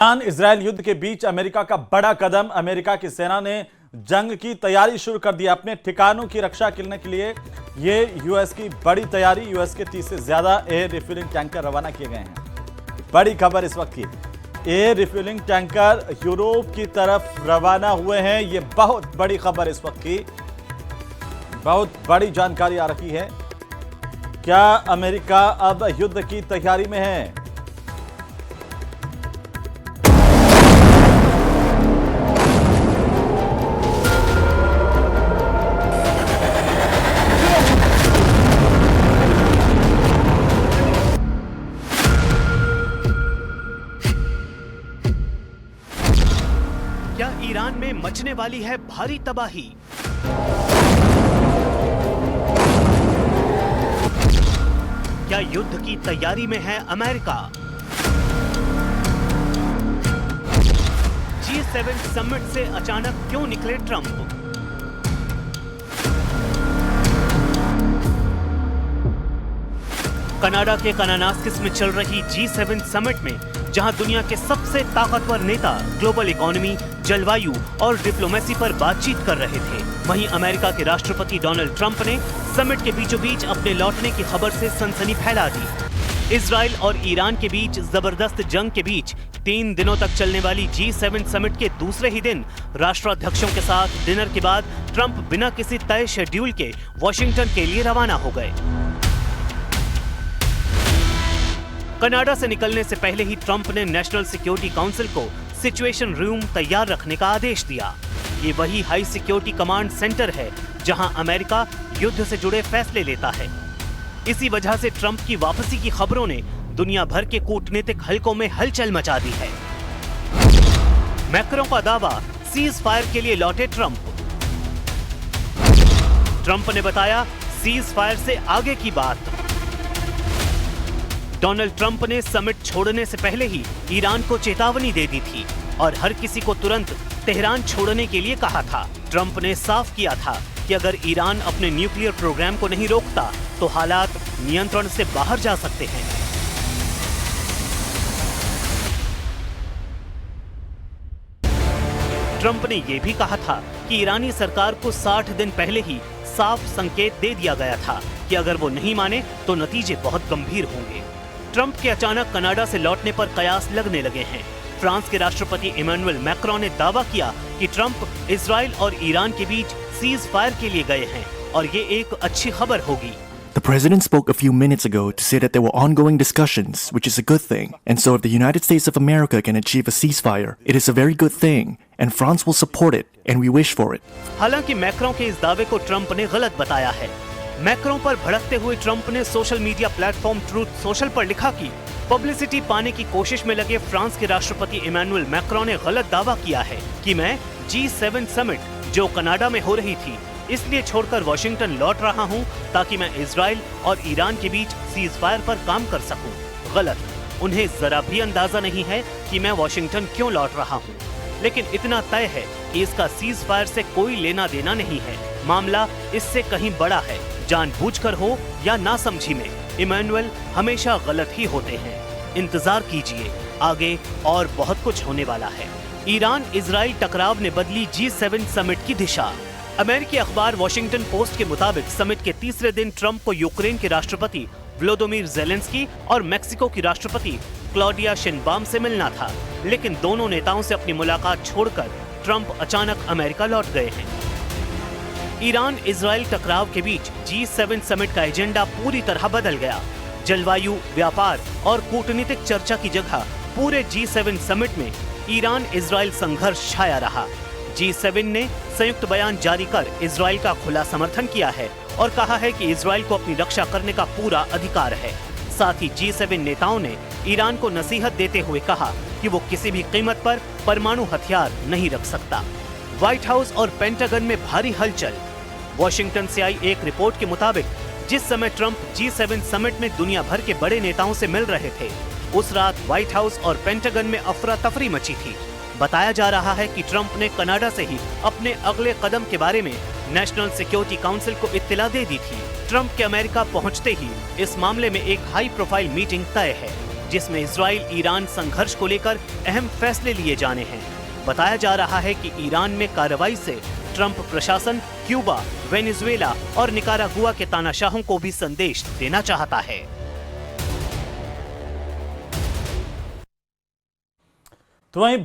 Iran Israel युद्ध के बीच America का बड़ा कदम। अमेरिका की सेना ने जंग की तैयारी शुरू कर दी। अपने ठिकानों की रक्षा करने के लिए ये यूएस की बड़ी तैयारी। यूएस के 30 से ज्यादा एयर रिफ्यूलिंग टैंकर रवाना किए गए हैं। बड़ी खबर इस वक्त की, एयर रिफ्यूलिंग टैंकर यूरोप की तरफ रवाना हुए हैं। ये बहुत बड़ी खबर इस वक्त की, बहुत बड़ी जानकारी आ रही है। क्या अमेरिका अब युद्ध की तैयारी में है? क्या ईरान में मचने वाली है भारी तबाही? क्या युद्ध की तैयारी में है अमेरिका? G7 समिट से अचानक क्यों निकले ट्रंप? कनाडा के कानानास्किस में चल रही G7 समिट में जहां दुनिया के सबसे ताकतवर नेता ग्लोबल इकोनॉमी, जलवायु और डिप्लोमेसी पर बातचीत कर रहे थे, वहीं अमेरिका के राष्ट्रपति डोनाल्ड ट्रंप ने समिट के बीचों बीच अपने लौटने की खबर से सनसनी फैला दी। इजराइल और ईरान के बीच जबरदस्त जंग के बीच 3 दिनों तक चलने वाली G7 समिट के दूसरे ही दिन राष्ट्राध्यक्षों के साथ डिनर के बाद ट्रंप बिना किसी तय शेड्यूल के वॉशिंगटन के लिए रवाना हो गए। कनाडा से निकलने से पहले ही ट्रंप ने नेशनल सिक्योरिटी काउंसिल को सिचुएशन रूम तैयार रखने का आदेश दिया। ये वही हाई सिक्योरिटी कमांड सेंटर है जहां अमेरिका युद्ध से जुड़े फैसले लेता है। इसी वजह से ट्रंप की वापसी की खबरों ने दुनिया भर के कूटनीतिक हलकों में हलचल मचा दी है। मैक्रों का दावा, सीज फायर के लिए लौटे ट्रंप। ट्रंप ने बताया, सीज फायर से आगे की बात। डोनाल्ड ट्रंप ने समिट छोड़ने से पहले ही ईरान को चेतावनी दे दी थी और हर किसी को तुरंत तेहरान छोड़ने के लिए कहा था। ट्रंप ने साफ किया था कि अगर ईरान अपने न्यूक्लियर प्रोग्राम को नहीं रोकता तो हालात नियंत्रण से बाहर जा सकते हैं। ट्रंप ने यह भी कहा था कि ईरानी सरकार को 60 दिन पहले ही साफ संकेत दे दिया गया था कि अगर वो नहीं माने तो नतीजे बहुत गंभीर होंगे। ट्रंप के अचानक कनाडा से लौटने पर कयास लगने लगे हैं। फ्रांस के राष्ट्रपति इमैनुअल मैक्रों ने दावा किया कि ट्रंप इजराइल और ईरान के बीच सीज फायर के लिए गए हैं और ये एक अच्छी खबर होगी। The president spoke a few minutes ago to say that there were ongoing discussions, which is a good thing. And so if the United States of America can achieve a ceasefire, it is a very good thing. And France will support it, and we wish for it. हालांकि Macron के इस दावे को Trump ने गलत बताया है। Macron पर भड़कते हुए ट्रंप ने social media platform truth social पर लिखा कि पब्लिसिटी पाने की कोशिश में लगे फ्रांस के राष्ट्रपति इमैनुअल मैक्रों ने गलत दावा किया है कि मैं G7 समिट जो कनाडा में हो रही थी इसलिए छोड़कर वॉशिंगटन लौट रहा हूं ताकि मैं इजराइल और ईरान के बीच सीज फायर पर काम कर सकूं। गलत। उन्हें जरा भी अंदाजा नहीं है कि मैं वॉशिंगटन क्यों लौट रहा हूं। लेकिन इतना तय है कि इसका सीज फायर से कोई लेना देना नहीं है। मामला इससे कहीं बड़ा है। जानबूझकर हो या नासमझी में, इमैनुअल हमेशा गलत ही होते हैं। इंतजार कीजिए, आगे और बहुत कुछ होने वाला है। ईरान इजराइल टकराव ने बदली G7 समिट की दिशा। अमेरिकी अखबार वॉशिंगटन पोस्ट के मुताबिक समिट के तीसरे दिन ट्रंप को यूक्रेन के राष्ट्रपति व्लोदिमीर ज़ेलेंस्की और मेक्सिको की राष्ट्रपति क्लॉडिया शेनबाम से मिलना था, लेकिन दोनों नेताओं से अपनी मुलाकात छोड़कर ट्रंप अचानक अमेरिका लौट गए हैं। ईरान इजराइल टकराव के बीच G7 समिट का एजेंडा पूरी तरह बदल गया। जलवायु, व्यापार और कूटनीतिक चर्चा की जगह पूरे G7 समिट में ईरान इजराइल संघर्ष छाया रहा। G7 ने संयुक्त बयान जारी कर इजराइल का खुला समर्थन किया है और कहा है कि इजराइल को अपनी रक्षा करने का पूरा अधिकार है। साथ ही G7 नेताओं ने ईरान को नसीहत देते हुए कहा कि वो किसी भी कीमत पर परमाणु हथियार नहीं रख सकता। व्हाइट हाउस और पेंटागन में भारी हलचल। वॉशिंगटन से आई एक रिपोर्ट के मुताबिक जिस समय ट्रंप G7 समिट में दुनिया भर के बड़े नेताओं से मिल रहे थे, उस रात व्हाइट हाउस और पेंटागन में अफरा तफरी मची थी। बताया जा रहा है कि ट्रंप ने कनाडा से ही अपने अगले कदम के बारे में नेशनल सिक्योरिटी काउंसिल को इत्तला दे दी थी। ट्रंप के अमेरिका पहुंचते ही इस मामले में एक हाई प्रोफाइल मीटिंग तय है। जिसमें इजराइल ईरान संघर्ष को लेकर अहम फैसले लिए जाने हैं। बताया जा रहा है कि ईरान में कार्रवाई से ट्रंप प्रशासन क्यूबा, वेनेजुएला और निकारागुआ के तानाशाहों को भी संदेश देना चाहता है। तो वहीं